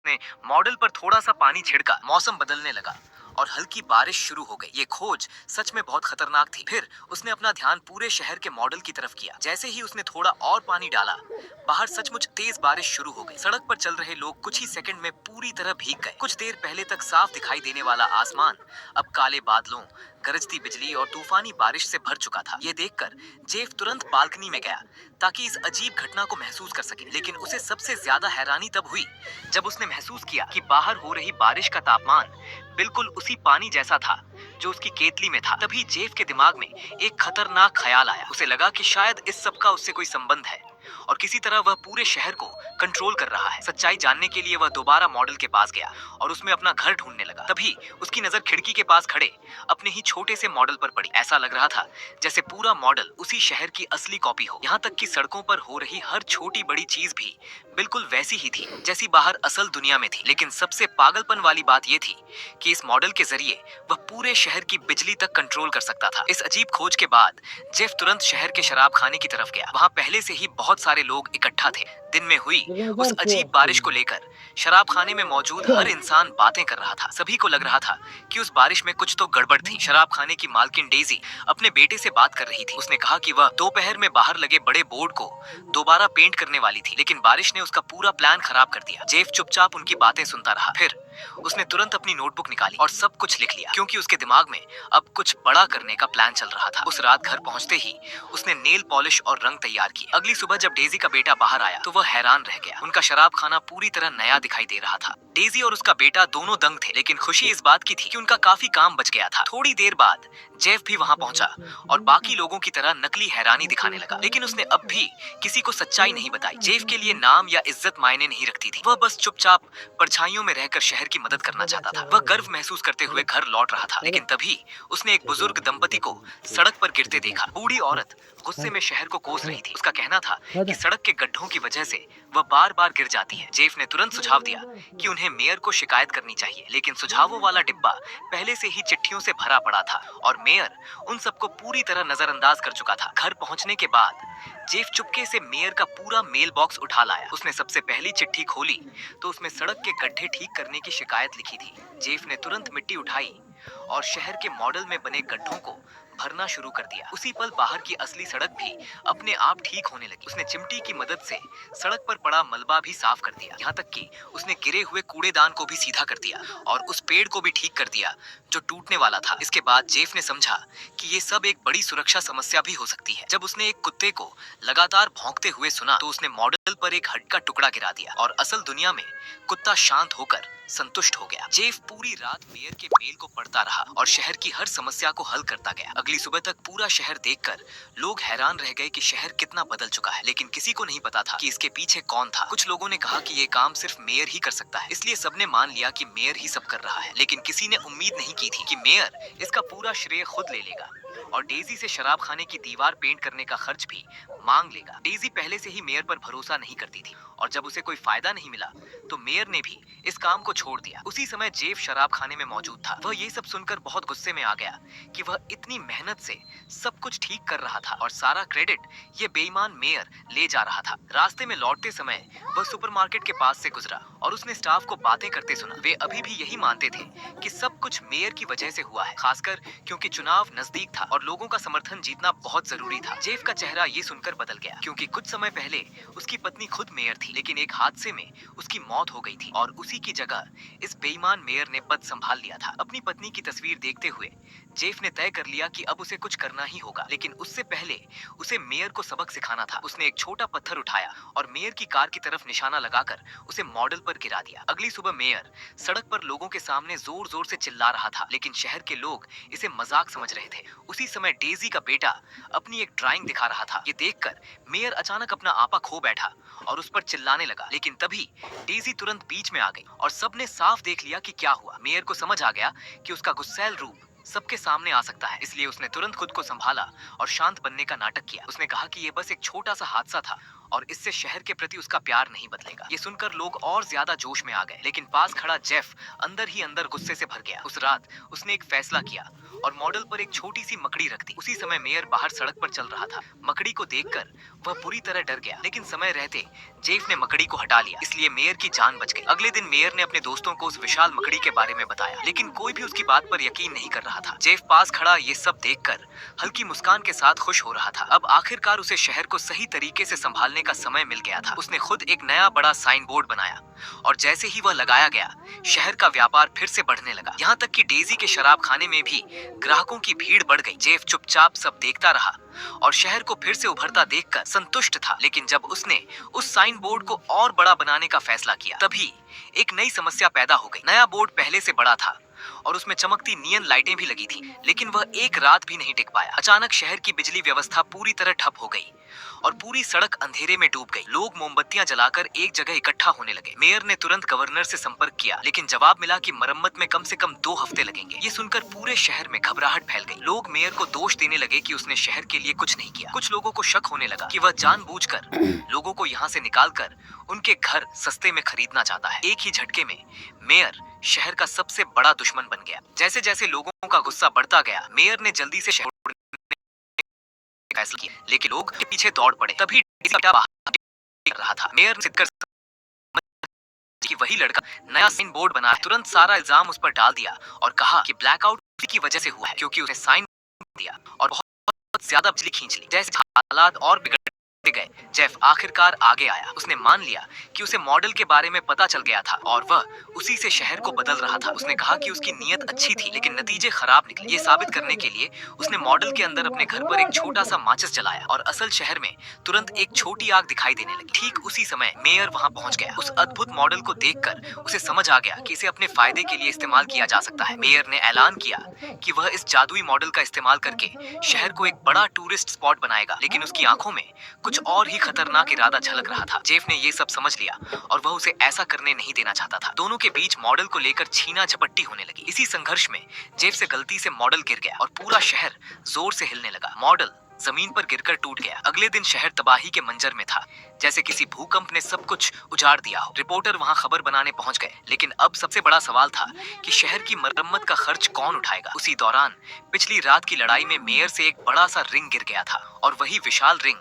उसने मॉडल पर थोड़ा सा पानी छिड़का, मौसम बदलने लगा और हल्की बारिश शुरू हो गई। ये खोज सच में बहुत खतरनाक थी। फिर उसने अपना ध्यान पूरे शहर के मॉडल की तरफ किया। जैसे ही उसने थोड़ा और पानी डाला, बाहर सचमुच तेज बारिश शुरू हो गई। सड़क पर चल रहे लोग कुछ ही सेकंड में पूरी तरह भीग गए। कुछ देर पहले तक साफ दिखाई देने वाला आसमान अब काले बादलों, गरजती बिजली और तूफानी बारिश से भर चुका था। ये देखकर जेफ तुरंत बालकनी में गया ताकि इस अजीब घटना को महसूस कर सके। लेकिन उसे सबसे ज्यादा हैरानी तब हुई जब उसने महसूस किया कि बाहर हो रही बारिश का तापमान बिल्कुल उसी पानी जैसा था जो उसकी केतली में था। तभी जेफ के दिमाग में एक खतरनाक ख्याल आया। उसे लगा कि शायद इस सब का उससे कोई संबंध है और किसी तरह वह पूरे शहर को कंट्रोल कर रहा है। सच्चाई जानने के लिए वह दोबारा मॉडल के पास गया और उसमें अपना घर ढूंढने लगा। तभी उसकी नजर खिड़की के पास खड़े अपने ही छोटे से मॉडल पर पड़ी। ऐसा लग रहा था जैसे पूरा मॉडल उसी शहर की असली कॉपी हो। यहाँ तक कि सड़कों पर हो रही हर छोटी बड़ी चीज भी बिल्कुल वैसी ही थी जैसी बाहर असल दुनिया में थी। लेकिन सबसे पागलपन वाली बात यह थी कि इस मॉडल के जरिए वह पूरे शहर की बिजली तक कंट्रोल कर सकता था। इस अजीब खोज के बाद जेफ तुरंत शहर के शराब खाने की तरफ गया। वहां पहले से ही बहुत सारे लोग इकट्ठा थे। दिन में हुई उस अजीब बारिश को लेकर शराब खाने में मौजूद हर इंसान बातें कर रहा था। सभी को लग रहा था कि उस बारिश में कुछ तो गड़बड़ थी। शराब खाने की मालकिन डेजी अपने बेटे से बात कर रही थी। उसने कहा कि वह दोपहर में बाहर लगे बड़े बोर्ड को दोबारा पेंट करने वाली थी, लेकिन बारिश ने उसका पूरा प्लान खराब कर दिया। जेफ चुपचाप उनकी बातें सुनता रहा। फिर उसने तुरंत अपनी नोटबुक निकाली और सब कुछ लिख लिया, क्योंकि उसके दिमाग में अब कुछ बड़ा करने का प्लान चल रहा था। उस रात घर पहुंचते ही उसने नेल पॉलिश और रंग तैयार किए। अगली सुबह जब डेजी का बेटा बाहर आया तो वह हैरान रह गया। उनका शराब खाना पूरी तरह नया दिखाई दे रहा था। डेजी और उसका बेटा दोनों दंग थे, लेकिन खुशी इस बात की थी कि उनका काफी काम बच गया था। थोड़ी देर बाद जेफ भी वहां पहुंचा और बाकी लोगों की तरह नकली हैरानी दिखाने लगा, लेकिन उसने अब भी किसी को सच्चाई नहीं बताई। जेफ के लिए नाम या इज्जत मायने नहीं रखती थी। वह बस चुपचाप परछाइयों में रहकर शहर की मदद करना चाहता था। वह गर्व महसूस करते हुए घर लौट रहा था, लेकिन तभी उसने एक बुजुर्ग दंपति को सड़क पर गिरते देखा। बूढ़ी औरत गुस्से में शहर को कोस रही थी। उसका कहना था कि सड़क के गड्ढों की वजह से वह बार बार गिर जाती है। जेफ ने तुरंत सुझाव दिया कि उन्हें मेयर को शिकायत करनी चाहिए, लेकिन सुझावों वाला डिब्बा पहले से ही चिट्ठियों से भरा पड़ा था और मेयर उन सबको पूरी तरह नजरअंदाज कर चुका था। घर पहुंचने के बाद जेफ चुपके से मेयर का पूरा मेल बॉक्स उठा लाया। उसने सबसे पहली चिट्ठी खोली तो उसमें सड़क के गड्ढे ठीक करने की शिकायत लिखी थी। जेफ ने तुरंत मिट्टी उठाई और शहर के मॉडल में बने गड्ढों को भरना शुरू कर दिया। उसी पल बाहर की असली सड़क भी अपने आप ठीक होने लगी। उसने चिमटी की मदद से सड़क पर पड़ा मलबा भी साफ कर दिया। यहाँ तक कि उसने गिरे हुए कूड़ेदान को भी सीधा कर दिया और उस पेड़ को भी ठीक कर दिया जो टूटने वाला था। इसके बाद जेफ ने समझा कि ये सब एक बड़ी सुरक्षा समस्या भी हो सकती है। जब उसने एक कुत्ते को लगातार भौंकते हुए सुना तो उसने मॉडल पर एक हड्डी का टुकड़ा गिरा दिया और असल दुनिया में कुत्ता शांत होकर संतुष्ट हो गया। जेफ पूरी रात मेयर के मेल को पढ़ता रहा और शहर की हर समस्या को हल करता गया। अगली सुबह तक पूरा शहर देखकर लोग हैरान रह गए कि शहर कितना बदल चुका है, लेकिन किसी को नहीं पता था कि इसके पीछे कौन था। कुछ लोगों ने कहा कि ये काम सिर्फ मेयर ही कर सकता है, इसलिए सबने मान लिया कि मेयर ही सब कर रहा है। लेकिन किसी ने उम्मीद नहीं की थी कि मेयर इसका पूरा श्रेय खुद ले लेगा और डेजी से शराब खाने की दीवार पेंट करने का खर्च भी मांग लेगा। डेजी पहले से ही मेयर पर भरोसा नहीं करती थी और जब उसे कोई फायदा नहीं मिला तो मेयर ने भी इस काम को छोड़ दिया। उसी समय जेफ शराब खाने में मौजूद था। वह ये सब सुनकर बहुत गुस्से में आ गया कि वह इतनी मेहनत से सब कुछ ठीक कर रहा था और सारा क्रेडिट ये बेईमान मेयर ले जा रहा था। रास्ते में लौटते समय वह सुपरमार्केट के पास से गुजरा और उसने स्टाफ को बातें करते सुना। वे अभी भी यही मानते थे कि सब कुछ मेयर की वजह से हुआ है, खासकर क्योंकि चुनाव नजदीक था और लोगों का समर्थन जीतना बहुत जरूरी था। जेफ का चेहरा ये सुनकर बदल गया, क्योंकि कुछ समय पहले उसकी पत्नी खुद मेयर थी, लेकिन एक हादसे में उसकी मौत हो गई थी और उसी की जगह इस बेईमान मेयर ने पद संभाल लिया था। अपनी पत्नी की तस्वीर देखते हुए जेफ ने तय कर लिया कि अब उसे कुछ करना ही होगा, लेकिन उससे पहले उसे मेयर को सबक सिखाना था। उसने एक छोटा पत्थर उठाया और मेयर की कार की तरफ निशाना लगाकर उसे मॉडल पर गिरा दिया। अगली सुबह मेयर सड़क पर लोगों के सामने जोर जोर से चिल्ला रहा था, लेकिन शहर के लोग इसे मजाक समझ रहे थे। उसी समय डेजी का बेटा अपनी एक ड्राइंग दिखा रहा था। ये देखकर मेयर अचानक अपना आपा खो बैठा और उस पर चिल्लाने लगा, लेकिन तभी डेजी तुरंत बीच में आ गई और सबने साफ देख लिया कि क्या हुआ। मेयर को समझ आ गया कि उसका गुस्सैल रूप सबके सामने आ सकता है, इसलिए उसने तुरंत खुद को संभाला और शांत बनने का नाटक किया। उसने कहा कि ये बस एक छोटा सा हादसा था और इससे शहर के प्रति उसका प्यार नहीं बदलेगा। ये सुनकर लोग और ज्यादा जोश में आ गए, लेकिन पास खड़ा जेफ अंदर ही अंदर गुस्से से भर गया। उस रात उसने एक फैसला किया और मॉडल पर एक छोटी सी मकड़ी रख दी। उसी समय मेयर बाहर सड़क पर चल रहा था। मकड़ी को देखकर वह बुरी तरह डर गया, लेकिन समय रहते जेफ ने मकड़ी को हटा लिया, इसलिए मेयर की जान बच गई। अगले दिन मेयर ने अपने दोस्तों को उस विशाल मकड़ी के बारे में बताया, लेकिन कोई भी उसकी बात पर यकीन नहीं कर रहा था। जेफ पास खड़ा ये सब देखकर हल्की मुस्कान के साथ खुश हो रहा था। अब आखिरकार उसे शहर को सही तरीके से संभालने का समय मिल गया था। उसने खुद एक नया बड़ा साइन बोर्ड बनाया और जैसे ही वह लगाया गया, शहर का व्यापार फिर से बढ़ने लगा। यहाँ तक कि डेजी के शराब खाने में भी ग्राहकों की भीड़ बढ़ गई। जेफ चुपचाप सब देखता रहा और शहर को फिर से उभरता देखकर संतुष्ट था। लेकिन जब उसने उस साइन बोर्ड को और बड़ा बनाने का फैसला किया, तभी एक नई समस्या पैदा हो गई। नया बोर्ड पहले से बड़ा था और उसमें चमकती नियन लाइटें भी लगी थी, लेकिन वह एक रात भी नहीं टिक पाया। अचानक शहर की बिजली व्यवस्था पूरी तरह ठप हो गई और पूरी सड़क अंधेरे में डूब गई। लोग मोमबत्तियां जलाकर एक जगह इकट्ठा होने लगे। मेयर ने तुरंत गवर्नर से संपर्क किया, लेकिन जवाब मिला कि मरम्मत में कम से कम 2 हफ्ते लगेंगे। ये सुनकर पूरे शहर में घबराहट फैल गई। लोग मेयर को दोष देने लगे कि उसने शहर के लिए कुछ नहीं किया। कुछ लोगों को शक होने लगा कि वह जानबूझकर लोगों को यहाँ से निकालकर उनके घर सस्ते में खरीदना चाहता है। एक ही झटके में मेयर शहर का सबसे बड़ा दुश्मन बन गया। जैसे जैसे लोगों का गुस्सा बढ़ता गया, मेयर ने जल्दी से शहर छोड़ने का फैसला किया, लेकिन लोग के पीछे दौड़ पड़े। तभी डेजी बाहर देख रहा था। मेयर ने सिद्धकर कि वही लड़का नया साइन बोर्ड बना है। तुरंत सारा इल्जाम उस पर डाल दिया और कहा कि ब्लैकआउट की वजह से हुआ है, क्योंकि उसने साइन दिया और बहुत ज्यादा बिजली खींच ली। जैसे हालात और बिगड़ते गए, जेफ आखिरकार आगे आया। उसने मान लिया कि उसे मॉडल के बारे में पता चल गया था और वह उसी से शहर को बदल रहा था। उसने कहा कि उसकी नीयत अच्छी थी, लेकिन नतीजे खराब निकले। ये साबित करने के लिए उसने मॉडल के अंदर अपने घर पर एक छोटा सा माचिस जलाया और असल शहर में तुरंत एक छोटी आग दिखाई देने लगी। ठीक उसी समय मेयर वहां पहुंच गया। उस अद्भुत मॉडल को देखकर उसे समझ आ गया कि इसे अपने फायदे के लिए इस्तेमाल किया जा सकता है। मेयर ने ऐलान किया कि वह इस जादुई मॉडल का इस्तेमाल करके शहर को एक बड़ा टूरिस्ट स्पॉट बनाएगा, लेकिन उसकी आंखों में कुछ और ही खतरनाक इरादा झलक रहा था। जेफ ने ये सब समझ लिया और वह उसे ऐसा करने नहीं देना चाहता था। दोनों के बीच मॉडल को लेकर छीना झपट्टी होने लगी। इसी संघर्ष में जेफ से गलती से मॉडल गिर गया और पूरा शहर जोर से हिलने लगा। मॉडल जमीन पर गिरकर टूट गया। अगले दिन शहर तबाही के मंजर में था, जैसे किसी भूकंप ने सब कुछ उजाड़ दिया हो। रिपोर्टर वहां खबर बनाने पहुंच गए, लेकिन अब सबसे बड़ा सवाल था कि शहर की मरम्मत का खर्च कौन उठाएगा। उसी दौरान पिछली रात की लड़ाई में मेयर से एक बड़ा सा रिंग गिर गया था और वही विशाल रिंग